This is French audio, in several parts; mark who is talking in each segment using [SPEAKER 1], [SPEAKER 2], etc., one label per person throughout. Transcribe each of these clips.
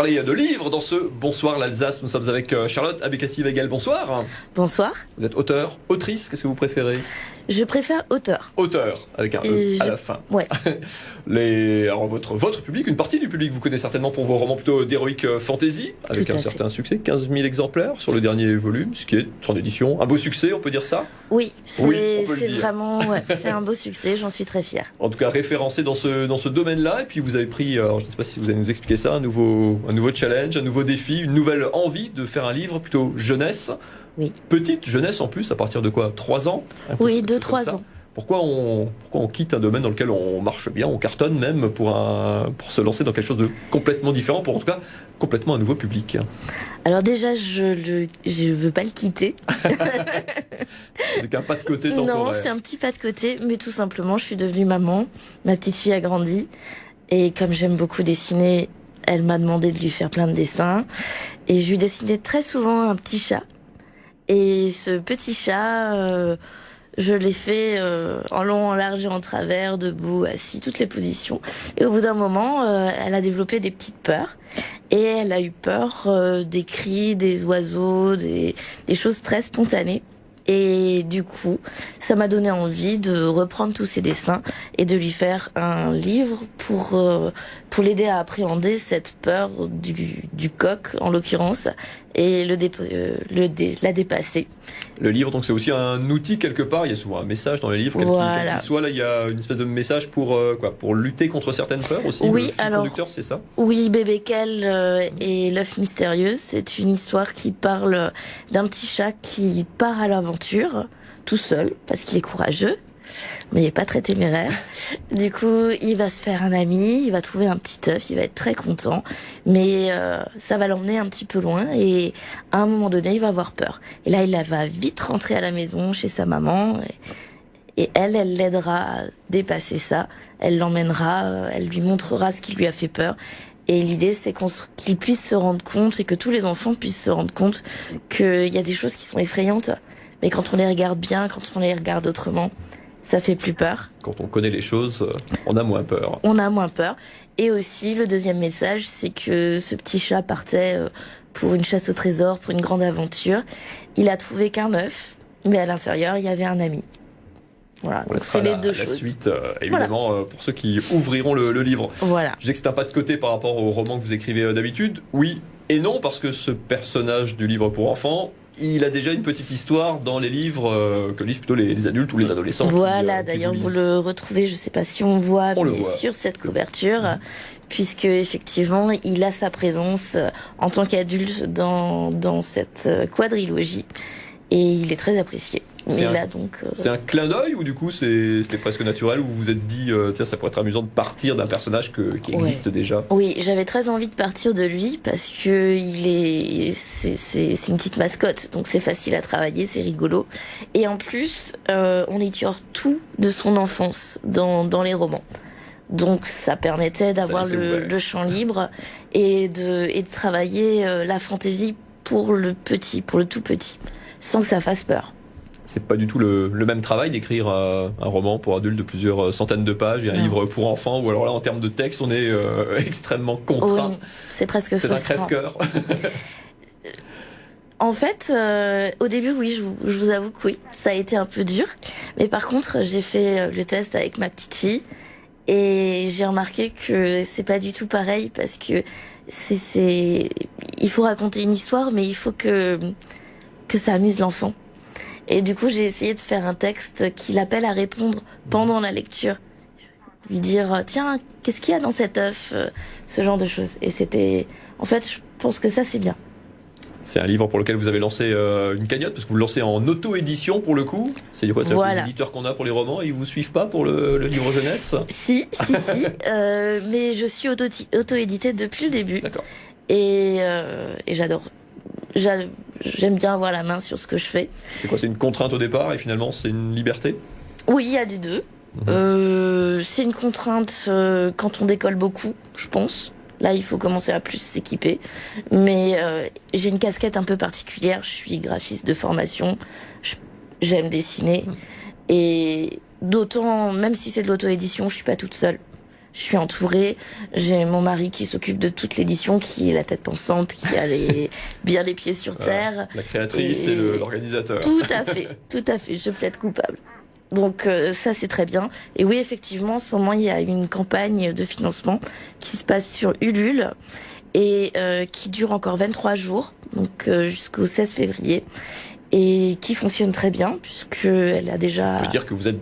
[SPEAKER 1] parler de livres dans ce Bonsoir l'Alsace. Nous sommes avec Charlotte Abécassi-Weigel. Bonsoir.
[SPEAKER 2] Bonsoir.
[SPEAKER 1] Vous êtes auteur, autrice, qu'est-ce que vous préférez?
[SPEAKER 2] Je préfère auteur.
[SPEAKER 1] Auteur, avec un E à la fin.
[SPEAKER 2] Ouais.
[SPEAKER 1] Alors votre public, une partie du public, vous connaissez certainement pour vos romans plutôt d'héroïque fantasy, avec un certain succès, 15 000 exemplaires sur le dernier volume, ce qui est en édition. Un beau succès, on peut dire ça?
[SPEAKER 2] Oui, c'est vraiment c'est un beau succès, j'en suis très fière.
[SPEAKER 1] En tout cas, référencé dans ce domaine-là, et puis vous avez pris, alors je ne sais pas si vous allez nous expliquer ça, un nouveau challenge, un nouveau défi, une nouvelle envie de faire un livre plutôt jeunesse.
[SPEAKER 2] Oui.
[SPEAKER 1] Petite jeunesse en plus, à partir de quoi? 3 ans?
[SPEAKER 2] Oui, 2-3 ans.
[SPEAKER 1] Pourquoi on quitte un domaine dans lequel on marche bien, on cartonne même pour se lancer dans quelque chose de complètement différent, pour en tout cas complètement un nouveau public?
[SPEAKER 2] Alors déjà, je veux pas le quitter.
[SPEAKER 1] C'est un pas de côté temporaire.
[SPEAKER 2] Non, c'est un petit pas de côté, mais tout simplement, je suis devenue maman, ma petite fille a grandi, et comme j'aime beaucoup dessiner, elle m'a demandé de lui faire plein de dessins, et je lui dessinais très souvent un petit chat. Et ce petit chat, je l'ai fait en long, en large et en travers, debout, assis, toutes les positions. Et au bout d'un moment, elle a développé des petites peurs. Et elle a eu peur des cris, des oiseaux, des choses très spontanées. Et du coup, ça m'a donné envie de reprendre tous ces dessins et de lui faire un livre pour l'aider à appréhender cette peur du coq, en l'occurrence, et la dépasser.
[SPEAKER 1] Le livre, donc c'est aussi un outil quelque part. Il y a souvent un message dans les livres, quel qu'il soit. Là, il y a une espèce de message pour lutter contre certaines peurs aussi.
[SPEAKER 2] Oui,
[SPEAKER 1] le fil conducteur, c'est ça? Oui,
[SPEAKER 2] Bébé Kell et l'œuf mystérieux, c'est une histoire qui parle d'un petit chat qui part à l'aventure tout seul parce qu'il est courageux, mais il n'est pas très téméraire. Du coup, il va se faire un ami, il va trouver un petit œuf, il va être très content, mais ça va l'emmener un petit peu loin et à un moment donné, il va avoir peur. Et là, il va vite rentrer à la maison chez sa maman et elle l'aidera à dépasser ça. Elle l'emmènera, elle lui montrera ce qui lui a fait peur. Et l'idée, c'est qu'il puisse se rendre compte et que tous les enfants puissent se rendre compte qu'il y a des choses qui sont effrayantes, mais quand on les regarde bien, quand on les regarde autrement, ça fait plus peur.
[SPEAKER 1] Quand on connaît les choses, on a moins peur.
[SPEAKER 2] On a moins peur. Et aussi, le deuxième message, c'est que ce petit chat partait pour une chasse au trésor, pour une grande aventure. Il a trouvé qu'un œuf, mais à l'intérieur, il y avait un ami. Voilà, donc c'est les deux choses.
[SPEAKER 1] La suite, évidemment, pour ceux qui ouvriront le livre.
[SPEAKER 2] Voilà.
[SPEAKER 1] Je disais que c'est un pas de côté par rapport au roman que vous écrivez d'habitude. Oui et non, parce que ce personnage du livre pour enfants, il a déjà une petite histoire dans les livres que lisent plutôt les adultes ou les adolescents.
[SPEAKER 2] Voilà, d'ailleurs vous le retrouvez, je ne sais pas si on voit, sur cette couverture, puisque effectivement il a sa présence en tant qu'adulte dans cette quadrilogie et il est très apprécié.
[SPEAKER 1] C'est un clin d'œil ou du coup c'était presque naturel, ou vous vous êtes dit tiens, ça pourrait être amusant de partir d'un personnage qui existe déjà?
[SPEAKER 2] Oui, j'avais très envie de partir de lui parce que c'est une petite mascotte, donc c'est facile à travailler, c'est rigolo. Et en plus, on étire tout de son enfance dans les romans. Donc ça permettait d'avoir le champ libre et de travailler la fantaisie pour le tout petit, sans que ça fasse peur.
[SPEAKER 1] C'est pas du tout le même travail d'écrire un roman pour adultes de plusieurs centaines de pages et un livre pour enfants, ou alors là en termes de texte on est extrêmement contraint.
[SPEAKER 2] Oui, c'est presque frustrant.
[SPEAKER 1] C'est un crève-cœur.
[SPEAKER 2] En fait, au début, oui, je vous avoue que oui, ça a été un peu dur. Mais par contre, j'ai fait le test avec ma petite fille et j'ai remarqué que c'est pas du tout pareil parce que il faut raconter une histoire, mais il faut que ça amuse l'enfant. Et du coup, j'ai essayé de faire un texte qui l'appelle à répondre pendant la lecture. Lui dire, tiens, qu'est-ce qu'il y a dans cet œuf? Ce genre de choses. Et en fait, je pense que ça, c'est bien.
[SPEAKER 1] C'est un livre pour lequel vous avez lancé une cagnotte, parce que vous le lancez en auto-édition pour le coup. C'est quoi, c'est les éditeurs qu'on a pour les romans, et ils vous suivent pas pour le livre jeunesse?
[SPEAKER 2] Si. Mais je suis auto-éditée depuis le début.
[SPEAKER 1] D'accord.
[SPEAKER 2] Et j'adore. J'aime bien avoir la main sur ce que je fais.
[SPEAKER 1] C'est quoi, c'est une contrainte au départ et finalement c'est une liberté?
[SPEAKER 2] Oui, il y a des deux. C'est une contrainte quand on décolle beaucoup, je pense. Là, il faut commencer à plus s'équiper. Mais j'ai une casquette un peu particulière. Je suis graphiste de formation. J'aime dessiner. Et d'autant, même si c'est de l'auto-édition, je suis pas toute seule. Je suis entourée. J'ai mon mari qui s'occupe de toute l'édition, qui est la tête pensante, qui a bien les pieds sur terre.
[SPEAKER 1] La créatrice et l'organisateur.
[SPEAKER 2] Tout à fait. Je plaide coupable. Donc ça c'est très bien. Et oui, effectivement, en ce moment il y a une campagne de financement qui se passe sur Ulule et qui dure encore 23 jours, donc jusqu'au 16 février. Et qui fonctionne très bien puisque elle a déjà.
[SPEAKER 1] Ça veut dire que vous avez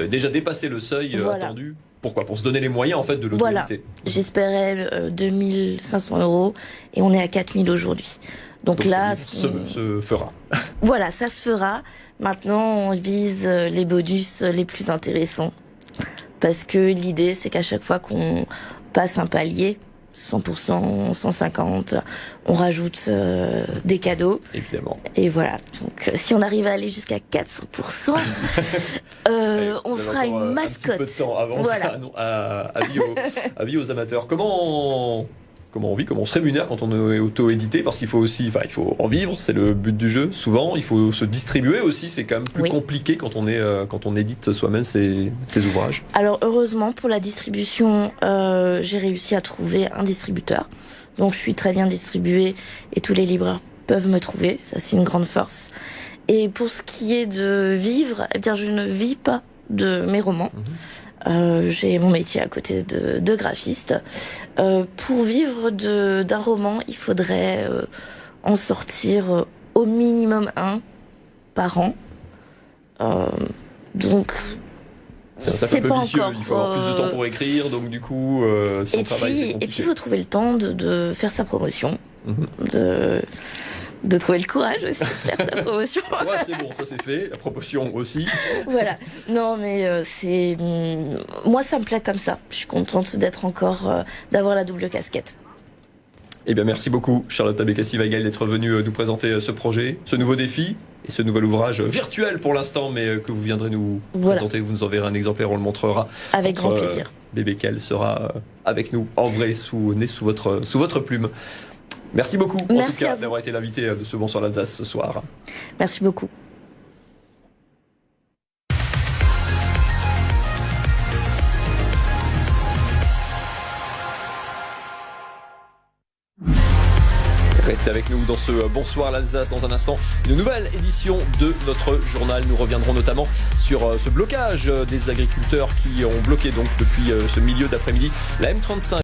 [SPEAKER 1] déjà dépassé le seuil attendu. Pourquoi ? Pour se donner les moyens en fait de l'autorité.
[SPEAKER 2] Voilà. J'espérais 2500 € et on est à 4000 aujourd'hui. Donc là,
[SPEAKER 1] se fera.
[SPEAKER 2] Voilà, ça se fera. Maintenant, on vise les bonus les plus intéressants parce que l'idée, c'est qu'à chaque fois qu'on passe un palier, 100%, 150, on rajoute des cadeaux.
[SPEAKER 1] Évidemment.
[SPEAKER 2] Et voilà. Donc, si on arrive à aller jusqu'à 400%, on fera une mascotte.
[SPEAKER 1] Un petit peu de temps avant ça, avis aux amateurs. Comment on vit, comment on se rémunère quand on est auto-édité, parce qu'il faut aussi, il faut en vivre, c'est le but du jeu. Souvent, il faut se distribuer aussi, c'est quand même plus compliqué quand on édite soi-même ses ouvrages.
[SPEAKER 2] Alors heureusement pour la distribution, j'ai réussi à trouver un distributeur. Donc je suis très bien distribuée et tous les libraires peuvent me trouver. Ça c'est une grande force. Et pour ce qui est de vivre, eh bien je ne vis pas de mes romans. J'ai mon métier à côté de graphiste. Pour vivre d'un roman, il faudrait en sortir au minimum un par an. Donc
[SPEAKER 1] c'est un cercle un peu vicieux, il faut avoir plus de temps pour écrire, donc du coup, son travail, c'est compliqué.
[SPEAKER 2] Et puis il faut trouver le temps de faire sa promotion, de trouver le courage aussi de faire sa promotion.
[SPEAKER 1] Ouais, c'est bon, ça c'est fait, la promotion aussi.
[SPEAKER 2] Voilà, non mais moi ça me plaît comme ça, je suis contente d'avoir la double casquette.
[SPEAKER 1] Eh bien merci beaucoup Charlotte Abécassi-Weigel d'être venue nous présenter ce projet, ce nouveau défi et ce nouvel ouvrage virtuel pour l'instant, mais que vous viendrez nous présenter, vous nous enverrez un exemplaire, on le montrera.
[SPEAKER 2] Avec grand plaisir.
[SPEAKER 1] Bébé Kel sera avec nous en vrai, sous votre plume. Merci beaucoup en tout cas d'avoir été l'invité de ce Bonsoir l'Alsace ce soir.
[SPEAKER 2] Merci beaucoup.
[SPEAKER 1] Restez avec nous dans ce Bonsoir l'Alsace. Dans un instant, une nouvelle édition de notre journal. Nous reviendrons notamment sur ce blocage des agriculteurs qui ont bloqué donc depuis ce milieu d'après-midi la M35.